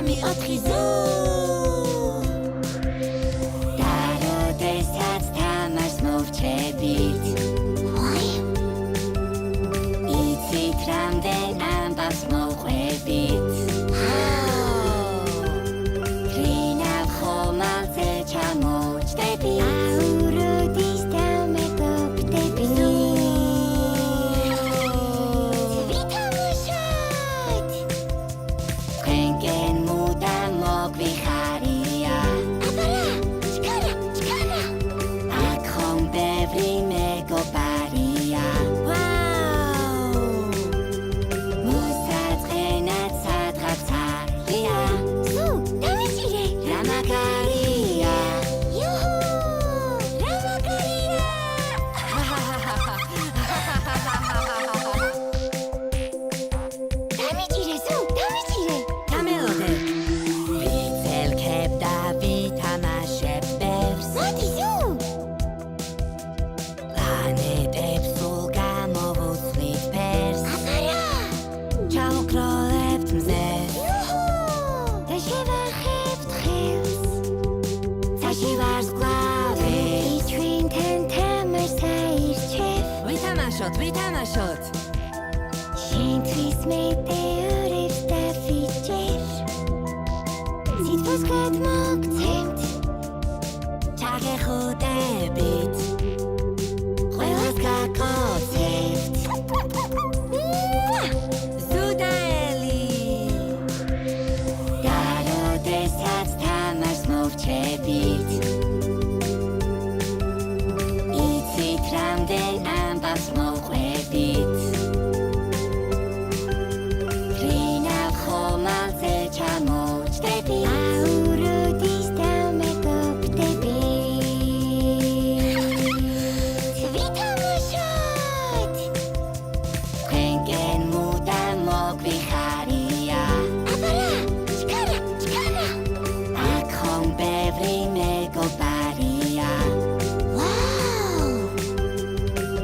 3 4 ზუ დაროდესაც თამაშს მოვჩებით იცით რამდენ ამბავს მოვყვებით გრინავ ხომალზე ჩამოვჭდები აუროდის დამეგობრდები ვითამაშოთ თქვენკენ მუდამ მოგვიხარია აბარა ჩქარა აქ ხომ ბევრი მეგობარია მოსაწყენად სადღაც არია სუ დამეჭირე რა მაგარია იუჰუ რა მაგარია დამეჭირე სუ დამეჭირე გამელოდე ვიცელქებ და ვითამაშებ ბევრს მოდი სუ პლანეტებს სულ გამოვუცვლით ფერს აბარა ჩავკროლებთ მზეს და შევახებთ ხელს ცაში ვარს გვავე ჩვენთან თამაშს აირჩევ ვითამაშოთ შენთვის მეტეორებს დავიჯერ სიტყვას გადმოგცემთ ჩაგეხუტებით ყველას გაკოცებთ ზუდაელი დაროდესაც თამაშს მოვჩებით იცით რამდენ ამბავს მოვყვებით გრინავ ხომალზე ჩამოვჭდები აუროდის დამეგობრდები ვითამაშოთ თქვენკენ მუდამ მოგვიხარია აბარა ჩქარა აქ ხომ ბევრი მეგობარია ვაუ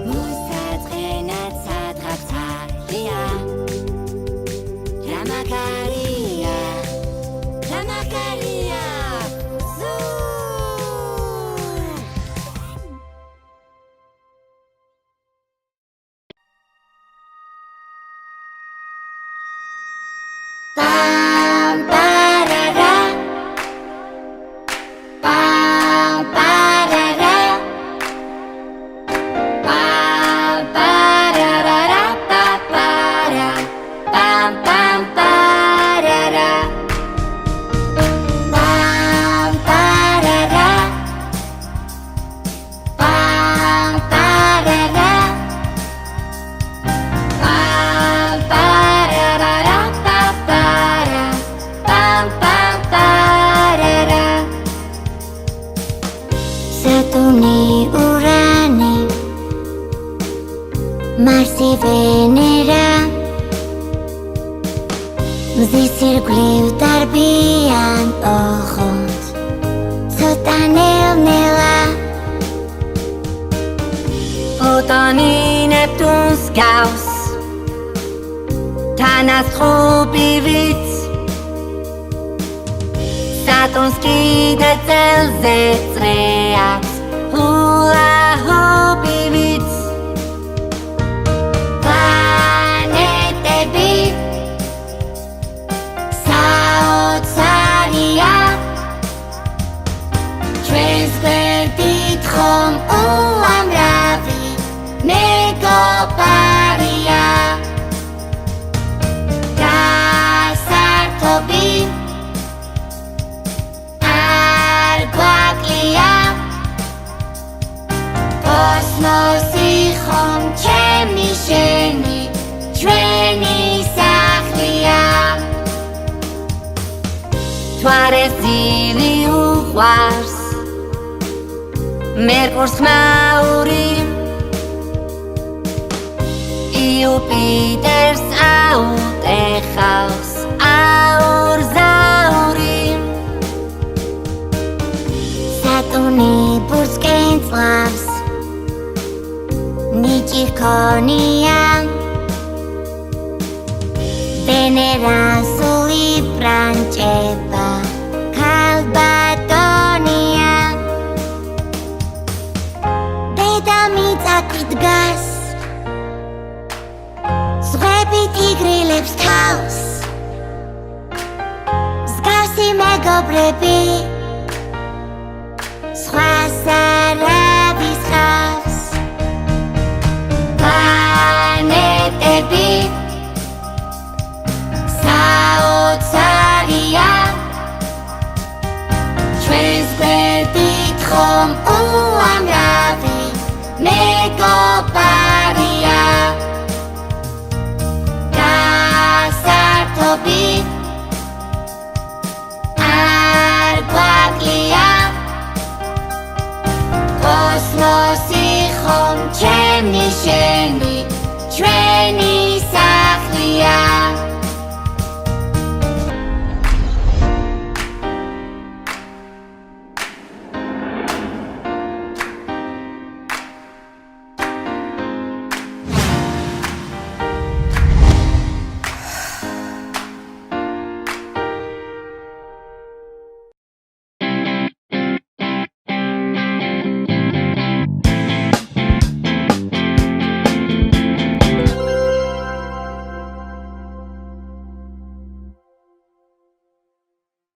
მოსაწყენად სადღაც არია რა მაგარია ზუ Pam parara Pam parara Pam parara pa para Pam pam parara Pam parara Pam parara Pam parara pa para Pam pam parara Saturni Urani Marsi Venera მზის ირგვლივ დარბიან ოღონდ ცოტა ნელ-ნელა ფოტონი ნეპტუნს გავს თანასხუბივით სატურნს კიდე წელზე წრეებს ჰულა-ჰუპივით პლანეტები საოცარია ჩვენს გვერდით ხომ უამრავი მეგობარია გასართობი არ გვაკლია კოსმოსი ხომ ჩემი შენი ჩვენი სახლია თვარესილი უყვარს მერკურს ხმაური იუპიტერს აუტეხავს აურზაური სატურნი ბურსკენ წლავს ნიჭი ჰქონია ვენერა სული ბრანჭება ქალბატონია დედამიწა დგას ზღვები ტიგრილებს თავს მსგავსი მეგობრები სხვას არავის ჰყავს პლანეტები საოცარია ჩვენს გვერდით ხომ უამრავი მეგობრებია